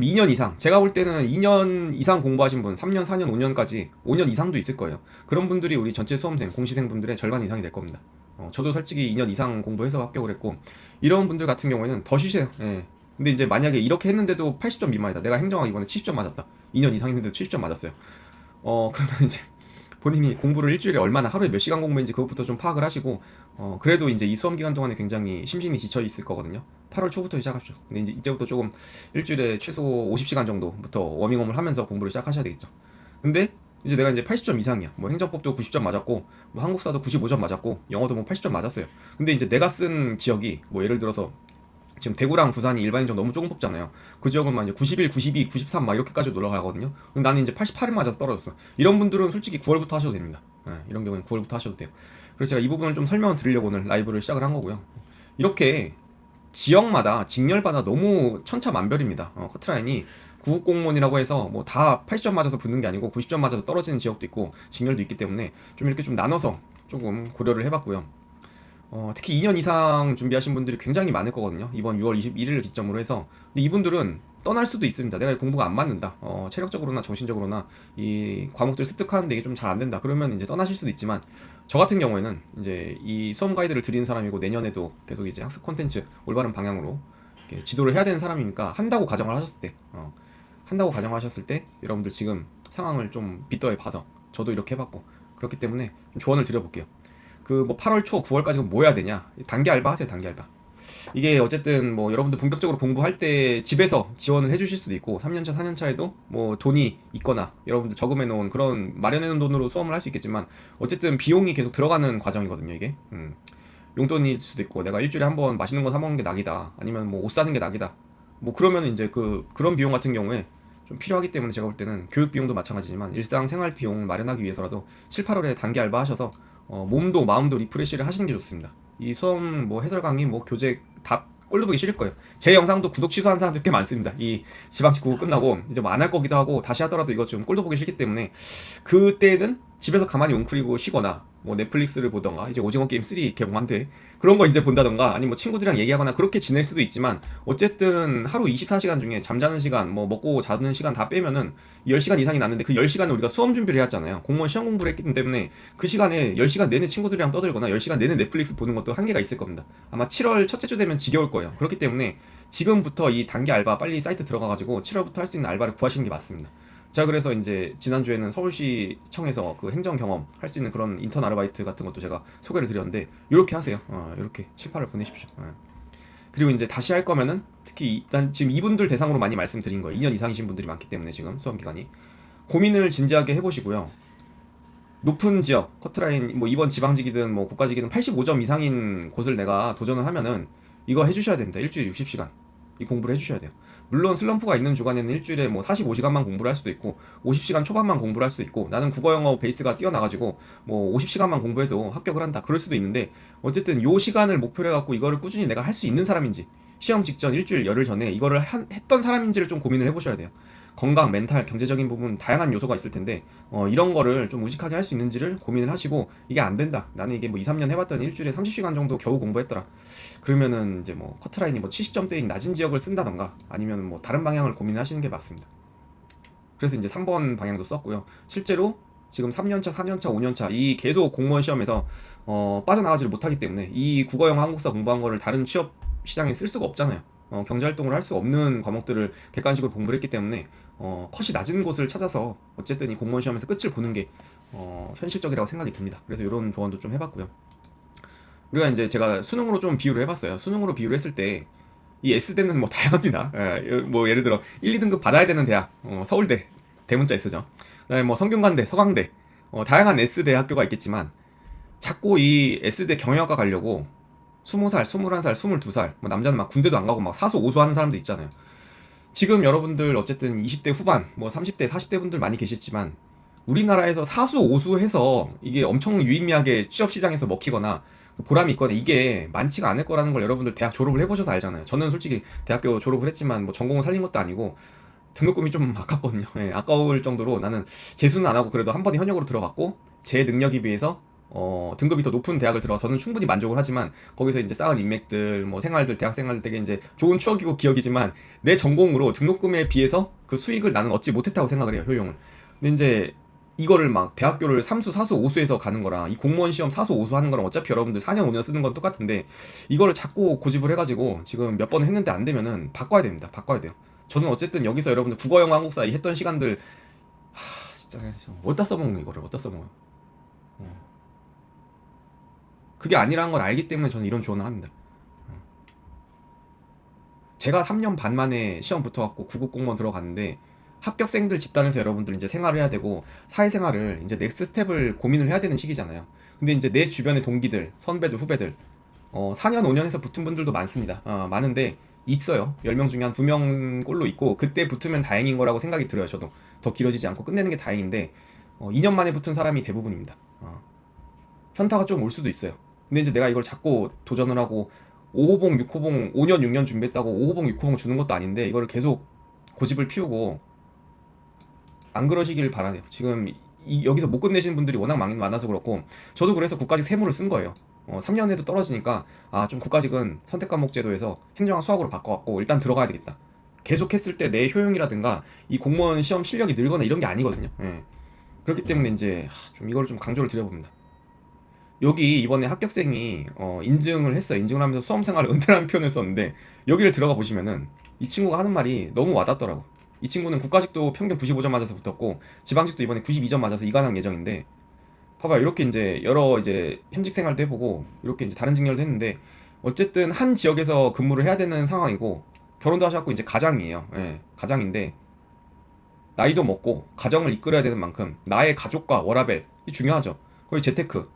2년 이상, 제가 볼 때는 2년 이상 공부하신 분, 3년, 4년, 5년까지, 5년 이상도 있을 거예요. 그런 분들이 우리 전체 수험생, 공시생분들의 절반 이상이 될 겁니다. 저도 솔직히 2년 이상 공부해서 합격을 했고, 이런 분들 같은 경우에는 더 쉬세요. 예. 근데 이제 만약에 이렇게 했는데도 80점 미만이다. 내가 행정학 이번에 70점 맞았다. 2년 이상 했는데도 70점 맞았어요. 그러면 이제 본인이 공부를 일주일에 얼마나 하루에 몇 시간 공부했는지 그것부터 좀 파악을 하시고, 그래도 이제 이 수험 기간 동안에 굉장히 심신이 지쳐 있을 거거든요. 8월 초부터 시작합시다. 근데 이제 이제부터 조금 일주일에 최소 50시간 정도부터 워밍업을 하면서 공부를 시작하셔야 되겠죠. 근데 이제 내가 이제 80점 이상이야. 뭐 행정법도 90점 맞았고, 뭐 한국사도 95점 맞았고, 영어도 뭐 80점 맞았어요. 근데 이제 내가 쓴 지역이 뭐 예를 들어서 지금 대구랑 부산이 일반인정 너무 조금 뽑잖아요. 그 지역은 막 이제 91, 92, 93 막 이렇게까지 올라가거든요. 근데 나는 이제 88을 맞아서 떨어졌어. 이런 분들은 솔직히 9월부터 하셔도 됩니다. 이런 경우는 9월부터 하셔도 돼요. 그래서 제가 이 부분을 좀 설명을 드리려고 오늘 라이브를 시작을 한 거고요. 이렇게 지역마다 직렬마다 너무 천차만별입니다. 커트라인이 구급 공무원이라고 해서 뭐 다 80점 맞아서 붙는 게 아니고 90점 맞아서 떨어지는 지역도 있고 직렬도 있기 때문에 좀 이렇게 좀 나눠서 조금 고려를 해봤고요. 특히 2년 이상 준비하신 분들이 굉장히 많을 거거든요. 이번 6월 21일을 기점으로 해서. 근데 이분들은 떠날 수도 있습니다. 내가 공부가 안 맞는다. 체력적으로나 정신적으로나 이 과목들 습득하는데 이게 좀 잘 안 된다. 그러면 이제 떠나실 수도 있지만, 저 같은 경우에는 이제 이 수험 가이드를 드리는 사람이고 내년에도 계속 이제 학습 콘텐츠 올바른 방향으로 이렇게 지도를 해야 되는 사람이니까, 한다고 가정하셨을 때 여러분들 지금 상황을 좀 빗더해 봐서, 저도 이렇게 해봤고 그렇기 때문에 좀 조언을 드려볼게요. 그 뭐 8월 초 9월까지 뭐 해야 되냐, 단기 알바 하세요. 단기 알바. 이게 어쨌든 뭐 여러분들 본격적으로 공부할 때 집에서 지원을 해주실 수도 있고, 3년차 4년차에도 뭐 돈이 있거나 여러분들 저금해 놓은 그런 마련해 놓은 돈으로 수험을 할 수 있겠지만, 어쨌든 비용이 계속 들어가는 과정이거든요 이게. 용돈일 수도 있고, 내가 일주일에 한 번 맛있는 거 사 먹는 게 낙이다, 아니면 뭐 옷 사는 게 낙이다, 뭐 그러면 이제 그런 비용 같은 경우에 좀 필요하기 때문에, 제가 볼 때는 교육 비용도 마찬가지지만 일상 생활 비용 마련하기 위해서라도 7, 8월에 단기 알바 하셔서 몸도 마음도 리프레시를 하시는 게 좋습니다. 이 수험 뭐 해설 강의 뭐 교재 다 꼴도 보기 싫을 거예요. 제 영상도 구독 취소한 사람들 꽤 많습니다. 이 지방직 국어 끝나고 이제 뭐 안 할 거기도 하고, 다시 하더라도 이거 좀 꼴도 보기 싫기 때문에 그때는 집에서 가만히 웅크리고 쉬거나, 뭐 넷플릭스를 보던가, 이제 오징어 게임 3 개봉한대 그런 거 이제 본다던가, 아니면 뭐 친구들이랑 얘기하거나 그렇게 지낼 수도 있지만, 어쨌든 하루 24시간 중에 잠자는 시간, 뭐 먹고 자는 시간 다 빼면은 10시간 이상이 남는데, 그 10시간을 우리가 수험 준비를 해왔잖아요. 공무원 시험 공부를 했기 때문에 그 시간에 10시간 내내 친구들이랑 떠들거나 10시간 내내 넷플릭스 보는 것도 한계가 있을 겁니다. 아마 7월 첫째 주 되면 지겨울 거예요. 그렇기 때문에 지금부터 이 단기 알바 빨리 사이트 들어가가지고 7월부터 할 수 있는 알바를 구하시는 게 맞습니다. 자, 그래서 이제 지난주에는 서울시청에서 그 행정 경험 할 수 있는 그런 인턴 아르바이트 같은 것도 제가 소개를 드렸는데, 이렇게 하세요. 이렇게 7, 8을 보내십시오. 그리고 이제 다시 할 거면은, 특히 일단 지금 이분들 대상으로 많이 말씀드린 거예요. 2년 이상이신 분들이 많기 때문에 지금 수험 기간이 고민을 진지하게 해보시고요. 높은 지역 커트라인, 뭐 이번 지방직이든 뭐 국가직이든 85점 이상인 곳을 내가 도전을 하면은 이거 해주셔야 됩니다. 일주일에 60시간 이 공부를 해주셔야 돼요. 물론 슬럼프가 있는 주간에는 일주일에 뭐 45시간만 공부를 할 수도 있고, 50시간 초반만 공부를 할 수도 있고, 나는 국어 영어 베이스가 뛰어나가지고 뭐 50시간만 공부해도 합격을 한다, 그럴 수도 있는데, 어쨌든 요 시간을 목표로 해갖고 이거를 꾸준히 내가 할 수 있는 사람인지, 시험 직전 일주일 열흘 전에 이거를 했던 사람인지를 좀 고민을 해보셔야 돼요. 건강, 멘탈, 경제적인 부분 다양한 요소가 있을 텐데, 이런 거를 좀 우직하게 할 수 있는지를 고민을 하시고, 이게 안 된다, 나는 이게 뭐 2, 3년 해봤더니 일주일에 30시간 정도 겨우 공부했더라, 그러면은 이제 뭐 커트라인이 뭐 70점대인 낮은 지역을 쓴다던가, 아니면 뭐 다른 방향을 고민하시는 게 맞습니다. 그래서 이제 3번 방향도 썼고요. 실제로 지금 3년차, 4년차, 5년차 이 계속 공무원 시험에서 빠져나가지를 못하기 때문에, 이 국어, 영어, 한국사 공부한 거를 다른 취업 시장에 쓸 수가 없잖아요. 경제활동을 할 수 없는 과목들을 객관식으로 공부를 했기 때문에, 컷이 낮은 곳을 찾아서 어쨌든 이 공무원 시험에서 끝을 보는 게 현실적이라고 생각이 듭니다. 그래서 이런 조언도 좀 해봤고요. 우리가 이제 제가 수능으로 좀 비유를 해봤어요. 수능으로 비유를 했을 때 이 S대는 뭐 다양합니다. 뭐 예를 들어 1, 2등급 받아야 되는 대학, 서울대, 대문자 S죠. 그다음에 뭐 성균관대, 서강대, 다양한 S대 학교가 있겠지만, 자꾸 이 S대 경영학과 가려고 20살, 21살, 22살, 뭐 남자는 막 군대도 안 가고 막 사수 오수 하는 사람도 있잖아요. 지금 여러분들 어쨌든 20대 후반, 뭐 30대, 40대 분들 많이 계시지만, 우리나라에서 사수 오수해서 이게 엄청 유의미하게 취업 시장에서 먹히거나 보람이 있거나 이게 많지가 않을 거라는 걸 여러분들 대학 졸업을 해보셔서 알잖아요. 저는 솔직히 대학교 졸업을 했지만 뭐 전공을 살린 것도 아니고 등록금이 좀 아깝거든요. 아까울 정도로 나는 재수는 안 하고 그래도 한 번에 현역으로 들어갔고, 제 능력에 비해서 등급이 더 높은 대학을 들어서 저는 충분히 만족을 하지만 거기서 이제 쌓은 인맥들, 뭐 생활들, 대학 생활들 되게 이제 좋은 추억이고 기억이지만 내 전공으로 등록금에 비해서 그 수익을 나는 얻지 못했다고 생각을 해요, 효용을. 근데 이제 이거를 막 대학교를 삼수, 사수, 오수에서 가는 거랑 이 공무원 시험 사수, 오수 하는 거랑 어차피 여러분들 4년, 5년 쓰는 건 똑같은데 이거를 자꾸 고집을 해가지고 지금 몇 번을 했는데 안 되면은 바꿔야 됩니다. 바꿔야 돼요. 저는 어쨌든 여기서 여러분들 국어, 영어, 한국사 이 했던 시간들 진짜 어디다 써먹는 이거를 어디다 써먹어요. 어. 그게 아니라는 걸 알기 때문에 저는 이런 조언을 합니다. 제가 3년 반 만에 시험 붙어갖고 구급 공무원 들어갔는데 합격생들 집단에서 여러분들 이제 생활을 해야 되고 사회생활을 이제 넥스트 스텝을 고민을 해야 되는 시기잖아요. 근데 이제 내 주변의 동기들, 선배들, 후배들 4년, 5년에서 붙은 분들도 많습니다. 많은데 있어요. 10명 중에 한 2명 꼴로 있고 그때 붙으면 다행인 거라고 생각이 들어요. 저도 더 길어지지 않고 끝내는 게 다행인데 2년 만에 붙은 사람이 대부분입니다. 현타가 좀 올 수도 있어요. 근데 이제 내가 이걸 자꾸 도전을 하고 5호봉, 6호봉 5년, 6년 준비했다고 5호봉, 6호봉 주는 것도 아닌데 이거를 계속 고집을 피우고 안 그러시길 바라네요. 지금 여기서 못 끝내시는 분들이 워낙 많아서 그렇고 저도 그래서 국가직 세무를 쓴 거예요. 3년에도 떨어지니까 좀 국가직은 선택 과목 제도에서 행정학 수학으로 바꿔갖고 일단 들어가야 되겠다. 계속 했을 때 내 효용이라든가 이 공무원 시험 실력이 늘거나 이런 게 아니거든요. 예. 그렇기 때문에 이제 좀 이걸 좀 강조를 드려봅니다. 여기 이번에 합격생이 인증을 했어요. 인증을 하면서 수험 생활을 은퇴라는 표현을 썼는데 여기를 들어가 보시면은 이 친구가 하는 말이 너무 와닿더라고. 이 친구는 국가직도 평균 95점 맞아서 붙었고 지방직도 이번에 92점 맞아서 이관왕 예정인데 봐봐요. 이렇게 이제 여러 이제 현직 생활도 해보고 이렇게 이제 다른 직렬도 했는데 어쨌든 한 지역에서 근무를 해야 되는 상황이고 결혼도 하셨고 이제 가장이에요. 예, 가장인데 나이도 먹고 가정을 이끌어야 되는 만큼 나의 가족과 워라밸이 중요하죠. 거의 재테크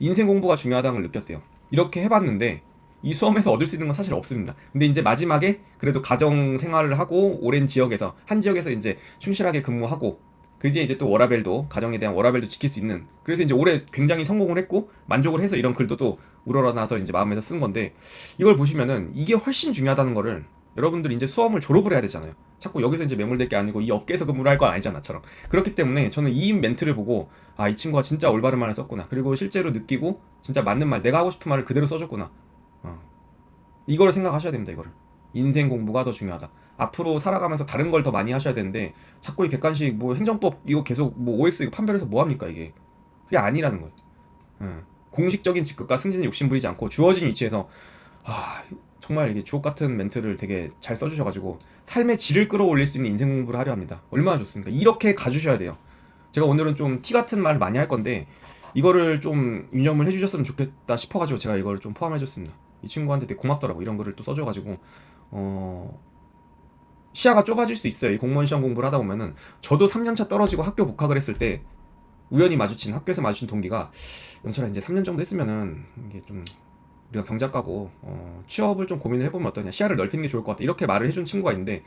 인생 공부가 중요하다는 걸 느꼈대요. 이렇게 해봤는데 이 수험에서 얻을 수 있는 건 사실 없습니다. 근데 이제 마지막에 그래도 가정 생활을 하고 오랜 지역에서 한 지역에서 이제 충실하게 근무하고 그게 이제 또 워라밸도 가정에 대한 워라밸도 지킬 수 있는 그래서 이제 올해 굉장히 성공을 했고 만족을 해서 이런 글도 또 우러러나서 이제 마음에서 쓴 건데 이걸 보시면은 이게 훨씬 중요하다는 거를 여러분들 이제 수험을 졸업을 해야 되잖아요. 자꾸 여기서 이제 매몰될 게 아니고 이 업계에서 근무를 할 건 아니잖아처럼 그렇기 때문에 저는 이 멘트를 보고 이 친구가 진짜 올바른 말을 썼구나 그리고 실제로 느끼고 진짜 맞는 말 내가 하고 싶은 말을 그대로 써줬구나 이거를 생각하셔야 됩니다. 이거를 인생 공부가 더 중요하다. 앞으로 살아가면서 다른 걸 더 많이 하셔야 되는데 자꾸 이 객관식 뭐 행정법 이거 계속 뭐 OX 이거 판별해서 뭐 합니까 이게 그게 아니라는 거예요. 공식적인 직급과 승진에 욕심 부리지 않고 주어진 위치에서 정말 이게 주옥 같은 멘트를 되게 잘 써주셔가지고 삶의 질을 끌어올릴 수 있는 인생 공부를 하려 합니다. 얼마나 좋습니까? 이렇게 가주셔야 돼요. 제가 오늘은 좀 티 같은 말 많이 할 건데 이거를 좀 유념을 해주셨으면 좋겠다 싶어가지고 제가 이거를 좀 포함해줬습니다. 이 친구한테 되게 고맙더라고 이런 거를 또 써줘가지고 시야가 좁아질 수 있어요. 이 공무원 시험 공부를 하다 보면은 저도 3년차 떨어지고 학교 복학을 했을 때 우연히 마주친 학교에서 마주친 동기가 영철아 이제 3년 정도 했으면은 이게 좀 우리가 경작가고 취업을 좀 고민을 해보면 어떠냐 시야를 넓히는 게 좋을 것 같다 이렇게 말을 해준 친구가 있는데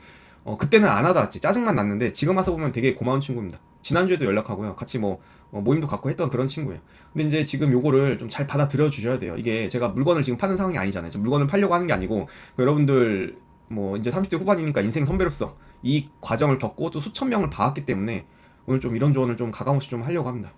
그때는 안 하다 왔지 짜증만 났는데 지금 와서 보면 되게 고마운 친구입니다. 지난주에도 연락하고요 같이 뭐 모임도 갖고 했던 그런 친구예요. 근데 이제 지금 요거를 좀 잘 받아들여 주셔야 돼요. 이게 제가 물건을 지금 파는 상황이 아니잖아요. 물건을 팔려고 하는 게 아니고 여러분들 뭐 이제 30대 후반이니까 인생 선배로서 이 과정을 겪고 또 수천 명을 봐왔기 때문에 오늘 좀 이런 조언을 좀 가감없이 좀 하려고 합니다.